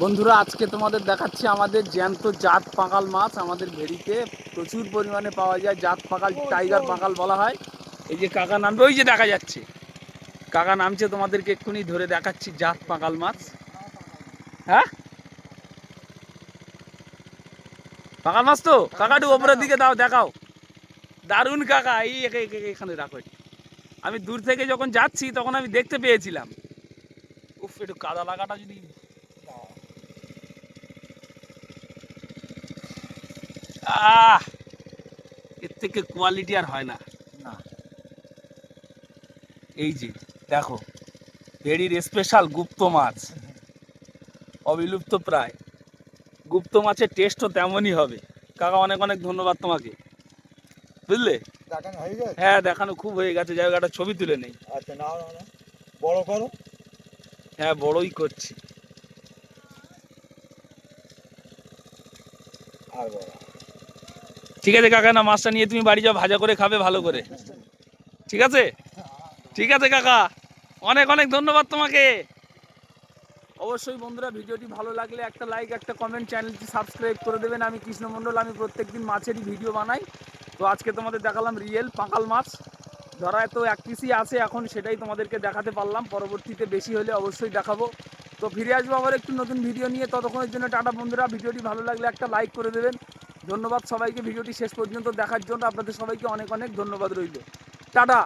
বন্ধুরা, আজকে তোমাদের দেখাচ্ছি আমাদের জ্যান্ত জাত পাকাল মাছ। আমাদের ভেড়িতে প্রচুর পরিমাণে পাওয়া যায়। জাত পাকাল, টাইগার পাকাল বলা হয়। এই যে কাকা নামবে, ওই যে দেখা যাচ্ছে কাকা নামছে, তোমাদেরকে এক্ষুনি ধরে দেখাচ্ছি জাত পাকাল মাছ। হ্যাঁ, পাকাল মাছ তো কাকা, একটু ওপরের দিকে দাও, দেখাও। দারুণ কাকা, এই এখানে রাখো। আমি দূর থেকে যখন যাচ্ছি তখন আমি দেখতে পেয়েছিলাম। উফ, একটু কাদা লাগাটা যদি আহ এর থেকে কোয়ালিটি আর হয় না। এই যে দেখো, ভেড়ির স্পেশাল গুপ্ত মাছ, অবিলুপ্ত প্রায়। গুপ্ত মাছের টেস্টও তেমনই হবে। কাকা, অনেক অনেক ধন্যবাদ তোমাকে, বুঝলে। দেখানো হয়ে গেছে। হ্যাঁ, দেখানো খুব হয়ে গেছে, জায়গাটা ছবি তুলে নেই। আচ্ছা, নাও নাও নাও, বড় করো। হ্যাঁ, বড়ই করছি। আর বড়। ঠিক আছে কাকা, না মাছটা নিয়ে তুমি বাড়ি যাও, ভাজা করে খাবে ভালো করে। ঠিক আছে, ঠিক আছে কাকা, অনেক অনেক ধন্যবাদ তোমাকে। অবশ্যই বন্ধুরা, ভিডিওটি ভালো লাগলে একটা লাইক, একটা কমেন্ট, চ্যানেলটি সাবস্ক্রাইব করে দেবেন। আমি কৃষ্ণ মণ্ডল, আমি প্রত্যেকদিন মাছেরই ভিডিও বানাই। তো আজকে তোমাদের দেখালাম রিয়েল পাকাল মাছ। ধরা তো এক পিসই আছে এখন, সেটাই তোমাদেরকে দেখাতে পারলাম। পরবর্তীতে বেশি হলে অবশ্যই দেখাবো। তো ফিরে আসবো আবার একটু নতুন ভিডিও নিয়ে। ততক্ষণের জন্য টাটা বন্ধুরা। ভিডিওটি ভালো লাগলে একটা লাইক করে দেবেন। ধন্যবাদ সবাইকে ভিডিওটি শেষ পর্যন্ত দেখার জন্য। আপনাদের সবাইকে অনেক অনেক ধন্যবাদ রইল। টাটা।